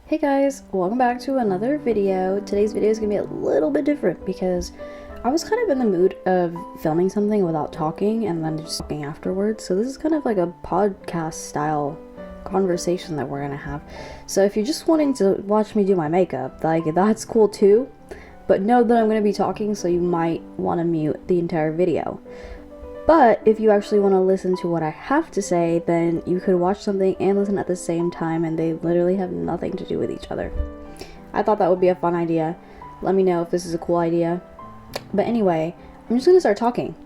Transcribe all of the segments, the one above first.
Hey guys, welcome back to another video. Today's video is gonna be a little bit different because I was kind of in the mood of filming something without talking and then just talking afterwards. So this is kind of like a podcast style conversation that we're gonna have. So if you're just wanting to watch me do my makeup, like that's cool too. But know that I'm gonna be talking, so you might want to mute the entire video. But if you actually want to listen to what I have to say, then you could watch something and listen at the same time, and they literally have nothing to do with each other. I thought that would be a fun idea. Let me know if this is a cool idea. But anyway, I'm just going to start talking.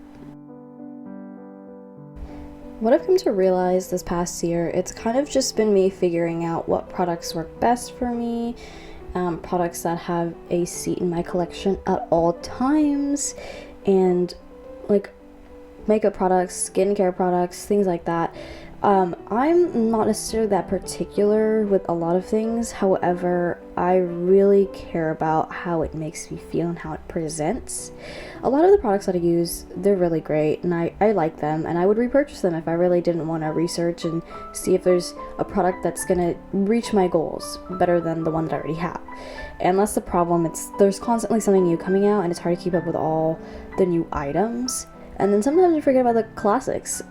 What I've come to realize this past year, it's kind of just been me figuring out what products work best for me, products that have a seat in my collection at all times, and like makeup products, skincare products, things like that. I'm not necessarily that particular with a lot of things. However, I really care about how it makes me feel and how it presents. A lot of the products that I use, they're really great, and I like them, and I would repurchase them if I really didn't want to research and see if there's a product that's gonna reach my goals better than the one that I already have. And that's the problem. There's constantly something new coming out, and it's hard to keep up with all the new items. And then sometimes you forget about the classics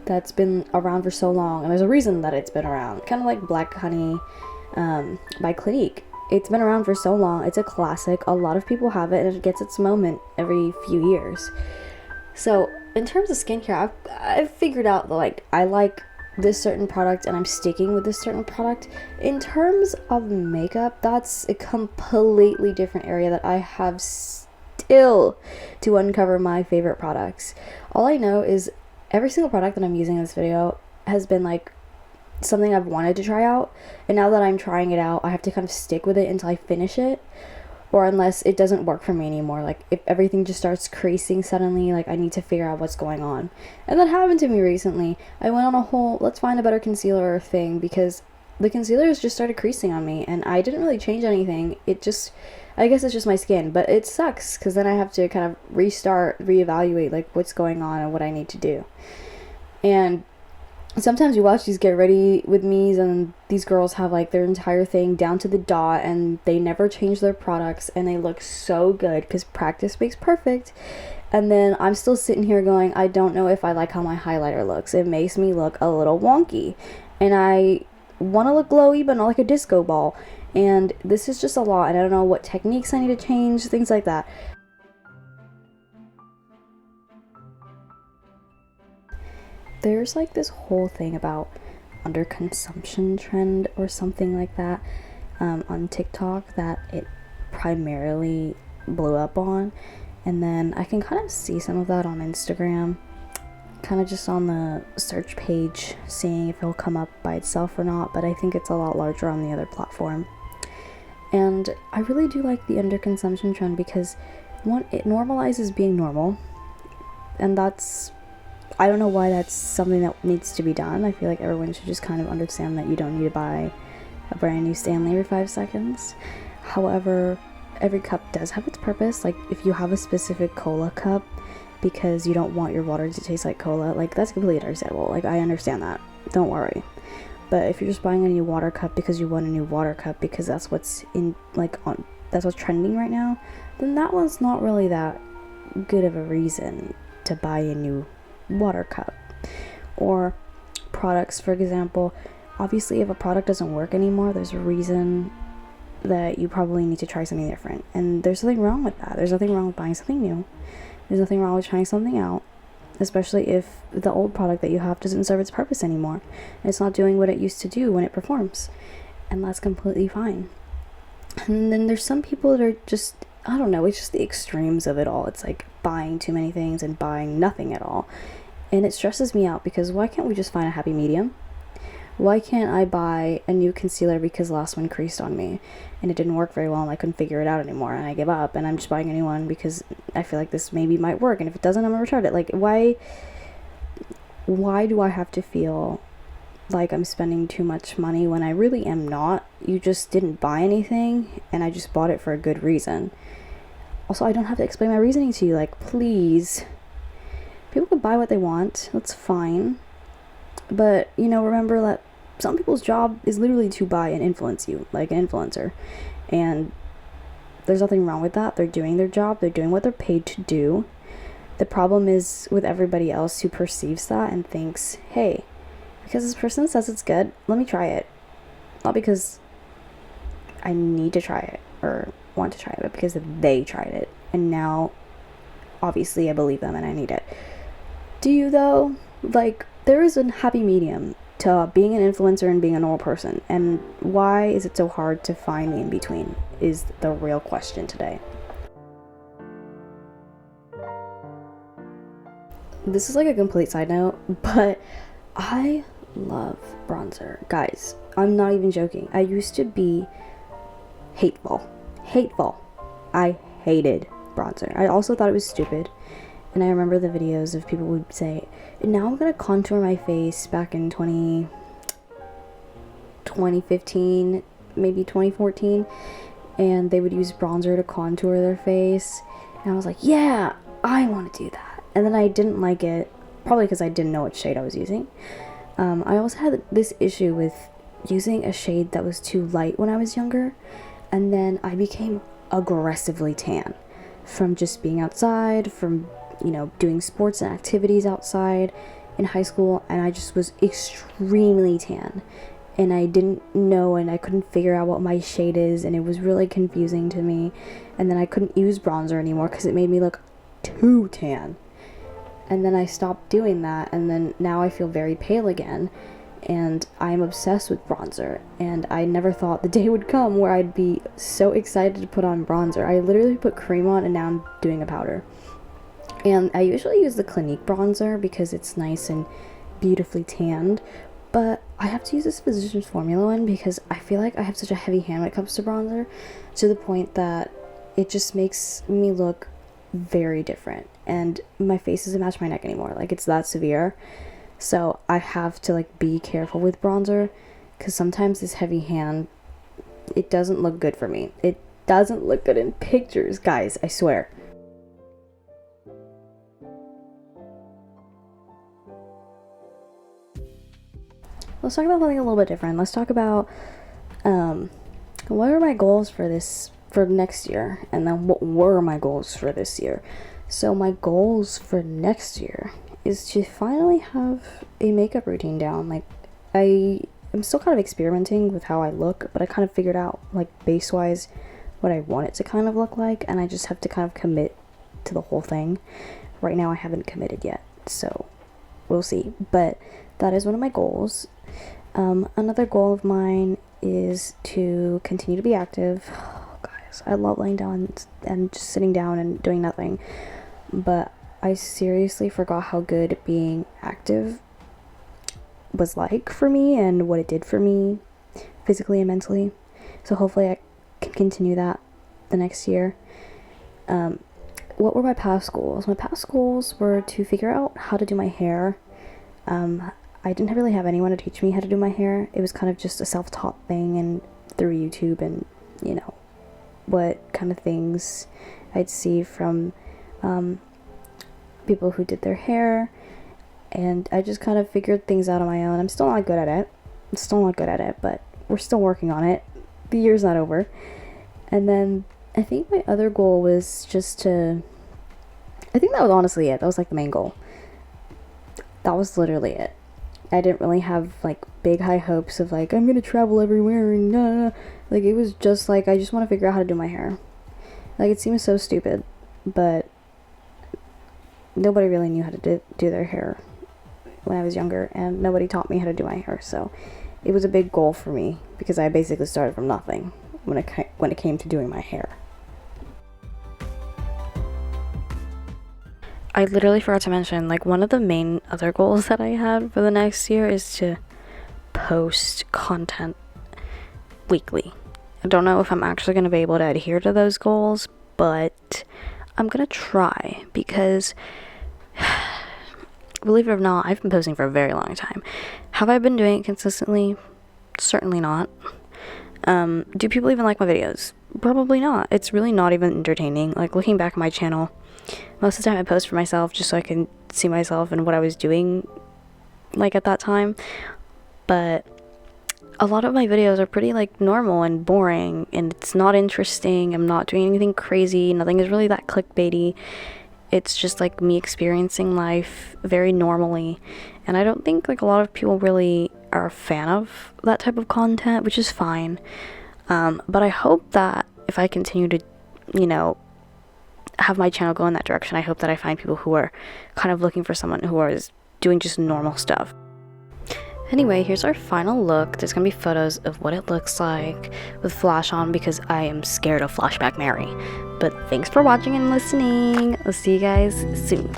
that's been around for so long, and there's a reason that it's been around. Kind of like Black Honey by Clinique. It's been around for so long. It's a classic. A lot of people have it, and it gets its moment every few years. So in terms of skincare, I've figured out that like I like this certain product, and I'm sticking with this certain product. In terms of makeup, that's a completely different area that I have still to uncover my favorite products. All I know is every single product that I'm using in this video has been like something I've wanted to try out, and now that I'm trying it out, I have to kind of stick with it until I finish it, or unless it doesn't work for me anymore. Like if everything just starts creasing suddenly, like I need to figure out what's going on. And that happened to me recently. I went on a whole let's find a better concealer thing because the concealers just started creasing on me, and I didn't really change anything. I guess it's just my skin, but it sucks because then I have to kind of reevaluate like what's going on and what I need to do. And sometimes you watch these get ready with me's, and these girls have like their entire thing down to the dot, and they never change their products, and they look so good because practice makes perfect. And then I'm still sitting here going, I don't know if I like how my highlighter looks. It makes me look a little wonky, and I want to look glowy but not like a disco ball. And this is just a lot, and I don't know what techniques I need to change, things like that. There's like this whole thing about underconsumption trend or something like that on TikTok that it primarily blew up on, and then I can kind of see some of that on Instagram, kind of just on the search page, seeing if it'll come up by itself or not, but I think it's a lot larger on the other platform. And I really do like the underconsumption trend because one, it normalizes being normal, and I don't know why that's something that needs to be done. I feel like everyone should just kind of understand that you don't need to buy a brand new Stanley every 5 seconds. However, every cup does have its purpose. Like if you have a specific cola cup because you don't want your water to taste like cola, like that's completely understandable. Like I understand that, don't worry. But if you're just buying a new water cup because you want a new water cup because that's what's that's what's trending right now, then that one's not really that good of a reason to buy a new water cup. Or products, for example, obviously if a product doesn't work anymore, there's a reason that you probably need to try something different, and there's nothing wrong with that. There's nothing wrong with buying something new. There's nothing wrong with trying something out, especially if the old product that you have doesn't serve its purpose anymore. It's not doing what it used to do when it performs, and that's completely fine. And then there's some people that are just, I don't know, it's just the extremes of it all. It's like buying too many things and buying nothing at all, and it stresses me out because why can't we just find a happy medium? Why can't I buy a new concealer because the last one creased on me and it didn't work very well and I couldn't figure it out anymore, and I give up, and I'm just buying a new one because I feel like this maybe might work, and if it doesn't, I'm gonna return it. Like why do I have to feel like I'm spending too much money when I really am not? You just didn't buy anything, and I just bought it for a good reason. Also, I don't have to explain my reasoning to you. Like, please, people can buy what they want, that's fine, but remember that some people's job is literally to buy and influence you, like an influencer. And there's nothing wrong with that. They're doing their job. They're doing what they're paid to do. The problem is with everybody else who perceives that and thinks, hey, because this person says it's good, let me try it. Not because I need to try it or want to try it, but because they tried it. And now, obviously, I believe them and I need it. Do you, though? Like, there is a happy medium to being an influencer and being a normal person. And why is it so hard to find the in-between is the real question today. This is like a complete side note, but I love bronzer. Guys, I'm not even joking. I used to be hateful. I hated bronzer. I also thought it was stupid. And I remember the videos of people would say, now I'm gonna contour my face back in 2015, maybe 2014. And they would use bronzer to contour their face. And I was like, yeah, I want to do that. And then I didn't like it, probably because I didn't know what shade I was using. I also had this issue with using a shade that was too light when I was younger. And then I became aggressively tan from just being outside, from, doing sports and activities outside in high school. And I just was extremely tan. And I didn't know and I couldn't figure out what my shade is. And it was really confusing to me. And then I couldn't use bronzer anymore because it made me look too tan. And then I stopped doing that, and then now I feel very pale again, and I'm obsessed with bronzer, and I never thought the day would come where I'd be so excited to put on bronzer. I literally put cream on, and now I'm doing a powder. And I usually use the Clinique bronzer because it's nice and beautifully tanned, but I have to use this Physicians Formula one because I feel like I have such a heavy hand when it comes to bronzer, to the point that it just makes me look very different, and my face doesn't match my neck anymore. Like, it's that severe. So I have to be careful with bronzer, because sometimes this heavy hand, it doesn't look good for me. It doesn't look good in pictures, guys, I swear. Let's talk about something a little bit different. Let's talk about what are my goals for next year, and then what were my goals for this year. So my goals for next year is to finally have a makeup routine down. I am still kind of experimenting with how I look, but I kind of figured out base wise what I want it to kind of look like, and I just have to kind of commit to the whole thing. Right now I haven't committed yet, so we'll see, but that is one of my goals. Another goal of mine is to continue to be active. I love laying down and just sitting down and doing nothing, but I seriously forgot how good being active was like for me and what it did for me physically and mentally. So hopefully I can continue that the next year. What were my past goals? My past goals were to figure out how to do my hair. I didn't really have anyone to teach me how to do my hair. It was kind of just a self-taught thing, and through YouTube and what kind of things I'd see from people who did their hair, and I just kind of figured things out on my own. I'm still not good at it, but we're still working on it. The year's not over. And then I think my other goal was I think that was honestly it. That was the main goal. That was literally it. I didn't really have big high hopes of I'm gonna travel everywhere and it was just I just want to figure out how to do my hair. It seems so stupid, but nobody really knew how to do their hair when I was younger, and nobody taught me how to do my hair, so it was a big goal for me because I basically started from nothing when it came to doing my hair. I literally forgot to mention, one of the main other goals that I had for the next year is to post content weekly. I don't know if I'm actually going to be able to adhere to those goals, but I'm going to try because, believe it or not, I've been posting for a very long time. Have I been doing it consistently? Certainly not. Do people even like my videos? Probably not. It's really not even entertaining. Looking back at my channel, most of the time I post for myself just so I can see myself and what I was doing at that time. But a lot of my videos are pretty like normal and boring, and it's not interesting. I'm not doing anything crazy. Nothing is really that clickbaity. It's just like me experiencing life very normally, and I don't think like a lot of people really are a fan of that type of content, which is fine. But I hope that if I continue to, you know, have my channel go in that direction, I hope that I find people who are kind of looking for someone who is doing just normal stuff. Anyway, here's our final look. There's gonna be photos of what it looks like with flash on because I am scared of Flashback Mary. But thanks for watching and listening. I'll see you guys soon.